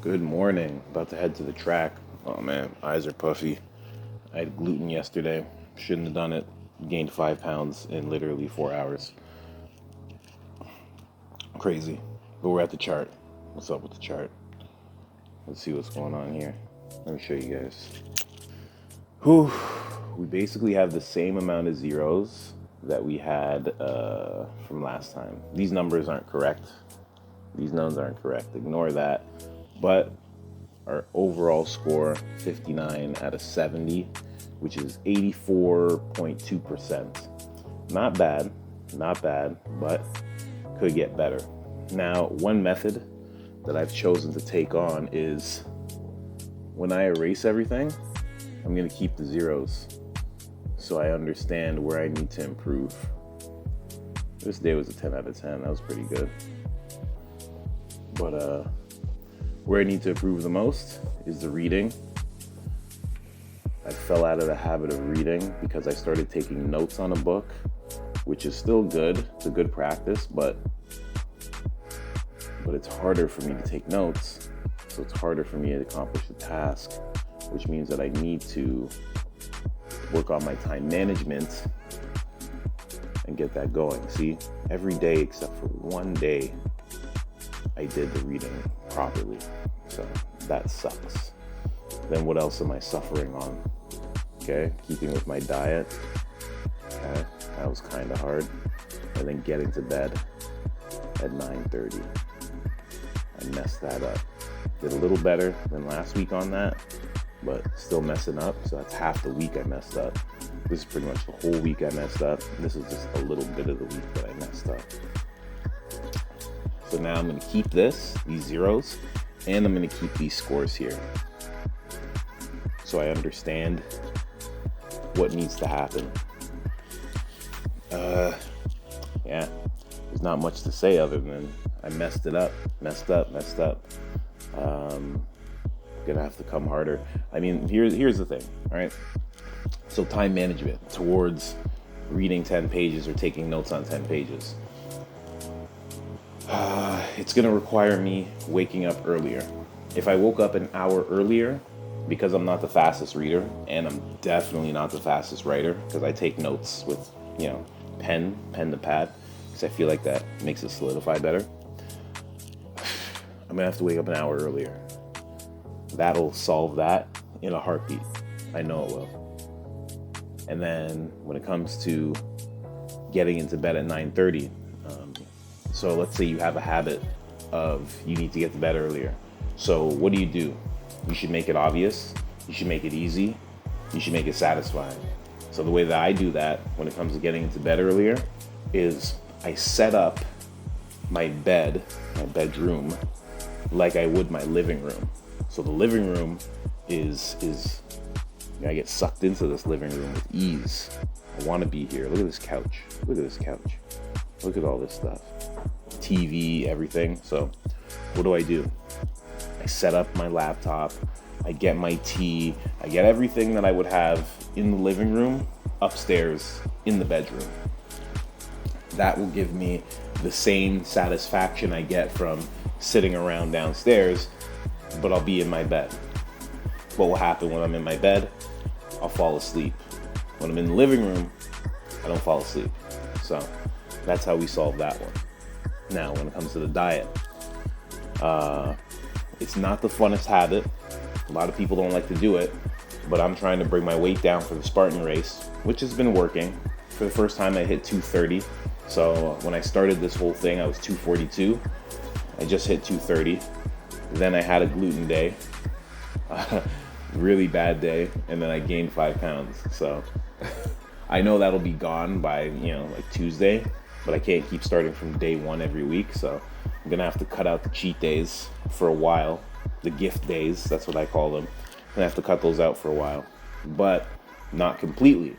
Good morning. About to head to the track. Oh man, eyes are puffy. I had gluten yesterday. Shouldn't have done it. Gained 5 pounds in literally 4 hours. Crazy. But we're at the chart. What's up with the chart? Let's see what's going on here. Let me show you guys. Whew. We basically have the same amount of zeros that we had from last time. These numbers aren't correct. Ignore that. But our overall score, 59 out of 70, which is 84.2%. Not bad, but could get better. Now, one method that I've chosen to take on is when I erase everything, I'm going to keep the zeros so I understand where I need to improve. This day was a 10 out of 10. That was pretty good. But where I need to improve the most is the reading. I fell out of the habit of reading because I started taking notes on a book, which is still good. It's a good practice, but it's harder for me to take notes. So it's harder for me to accomplish the task, which means that I need to work on my time management and get that going. See, every day except for one day, I did the reading properly. So that sucks. Then what else am I suffering on? Okay, keeping with my diet. Okay, that was kind of hard. And then getting to bed at 9:30. I messed that up. Did a little better than last week on that, but still messing up. So that's half the week I messed up. This is pretty much the whole week I messed up. This is just a little bit of the week that I messed up. So now I'm going to keep these zeros, and I'm going to keep these scores here. So I understand what needs to happen. Yeah, there's not much to say other than I messed up. Gonna have to come harder. I mean, here's the thing, all right? So time management towards reading 10 pages or taking notes on 10 pages. It's gonna require me waking up earlier. If I woke up an hour earlier, because I'm not the fastest reader, and I'm definitely not the fastest writer, because I take notes with, pen to pad, because I feel like that makes it solidify better. I'm gonna have to wake up an hour earlier. That'll solve that in a heartbeat. I know it will. And then when it comes to getting into bed at 9:30, so let's say you have a habit of you need to get to bed earlier. So what do? You should make it obvious. You should make it easy. You should make it satisfying. So the way that I do that when it comes to getting into bed earlier is I set up my bedroom, like I would my living room. So the living room is I get sucked into this living room with ease. I want to be here. Look at this couch. Look at all this stuff. TV, everything. So what do? I set up my laptop. I get my tea. I get everything that I would have in the living room upstairs in the bedroom. That will give me the same satisfaction I get from sitting around downstairs, but I'll be in my bed. What will happen when I'm in my bed? I'll fall asleep. When I'm in the living room, I don't fall asleep. So that's how we solve that one. Now, when it comes to the diet, it's not the funnest habit. A lot of people don't like to do it, but I'm trying to bring my weight down for the Spartan race, which has been working. For the first time, I hit 230. So when I started this whole thing, I was 242. I just hit 230. Then I had a gluten day, really bad day, and then I gained 5 pounds. So I know that'll be gone by, like Tuesday, but I can't keep starting from day one every week. So I'm gonna have to cut out the cheat days for a while. The gift days, that's what I call them. I'm gonna have to cut those out for a while, but not completely.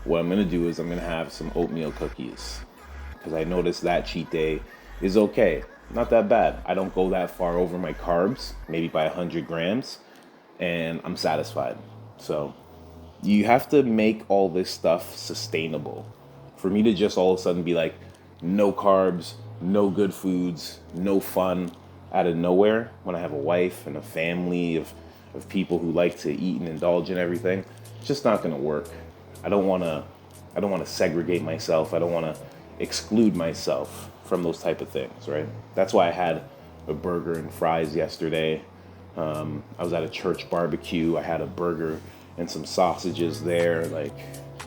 What I'm gonna do is I'm gonna have some oatmeal cookies, because I noticed that cheat day is okay. Not that bad. I don't go that far over my carbs, maybe by 100 grams, and I'm satisfied. So you have to make all this stuff sustainable. For me to just all of a sudden be like, no carbs, no good foods, no fun, out of nowhere when I have a wife and a family of people who like to eat and indulge in everything. It's just not going to work. I don't want to segregate myself. I don't want to exclude myself from those type of things, right? That's why I had a burger and fries yesterday. I was at a church barbecue. I had a burger and some sausages there. Like,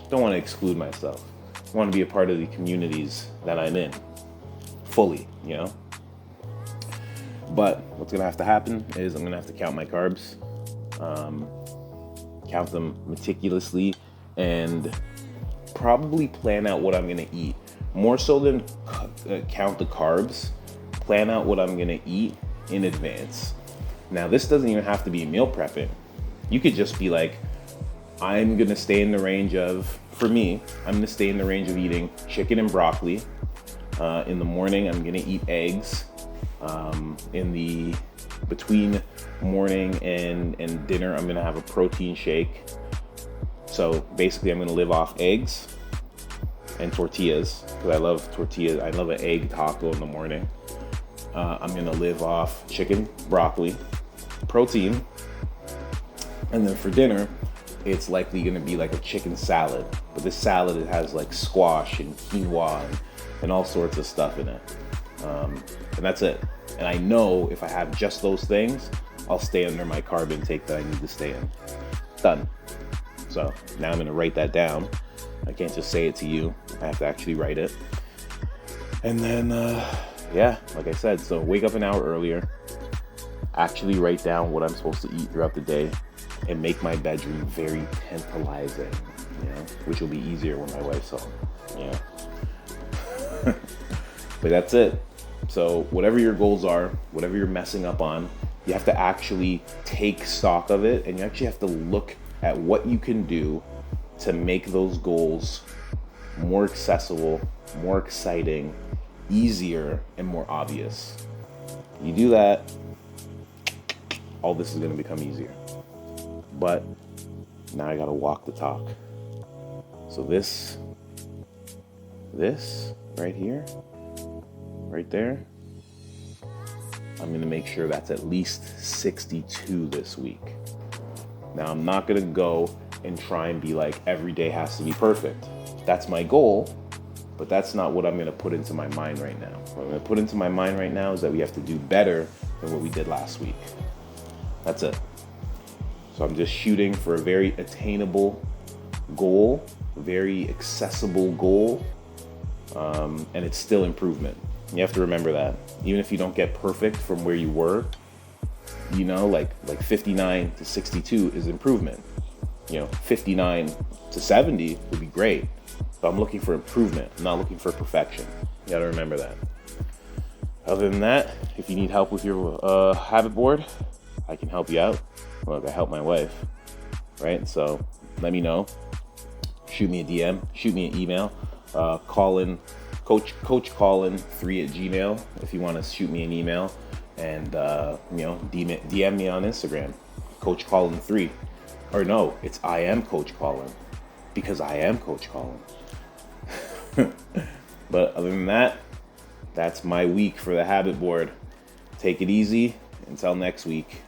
don't want to exclude myself. I want to be a part of the communities that I'm in fully, you know? But what's going to have to happen is I'm going to have to count my carbs, count them meticulously, and probably plan out what I'm going to eat. More so than count the carbs, plan out what I'm going to eat in advance. Now, this doesn't even have to be meal prepping. You could just be like, I'm going to stay in the range of, for me, I'm going to stay in the range of eating chicken and broccoli. In the morning, I'm going to eat eggs. Between morning and dinner, I'm going to have a protein shake. So basically, I'm going to live off eggs and tortillas, because I love tortillas. I love an egg taco in the morning. I'm going to live off chicken, broccoli, protein. And then for dinner, it's likely going to be like a chicken salad. But this salad, it has like squash and quinoa and all sorts of stuff in it. And that's it. And I know if I have just those things, I'll stay under my carb intake that I need to stay in. Done. So now I'm going to write that down. I can't just say it to you. I have to actually write it. And then, like I said, so wake up an hour earlier, actually write down what I'm supposed to eat throughout the day, and make my bedroom very tantalizing, which will be easier when my wife's home, But that's it. So whatever your goals are, whatever you're messing up on, you have to actually take stock of it, and you actually have to look at what you can do to make those goals more accessible, more exciting, easier, and more obvious. You do that, all this is going to become easier. But now I got to walk the talk. So this right here, right there, I'm going to make sure that's at least 62 this week. Now, I'm not going to go and try and be like, every day has to be perfect. That's my goal, but that's not what I'm going to put into my mind right now. What I'm going to put into my mind right now is that we have to do better than what we did last week. That's it. So I'm just shooting for a very attainable goal, a very accessible goal, and it's still improvement. You have to remember that. Even if you don't get perfect from where you were, like 59 to 62 is improvement. 59 to 70 would be great, but I'm looking for improvement. I'm not looking for perfection. You gotta remember that. Other than that, if you need help with your habit board, I can help you out. Look, I help my wife, right? So let me know. Shoot me a DM, shoot me an email. Colin, Coach Colin 3@gmail. If you want to shoot me an email, and DM me on Instagram, Coach Colin 3. Or no, it's I am Coach Colin, because I am Coach Colin. But other than that, that's my week for the habit board. Take it easy. Until next week.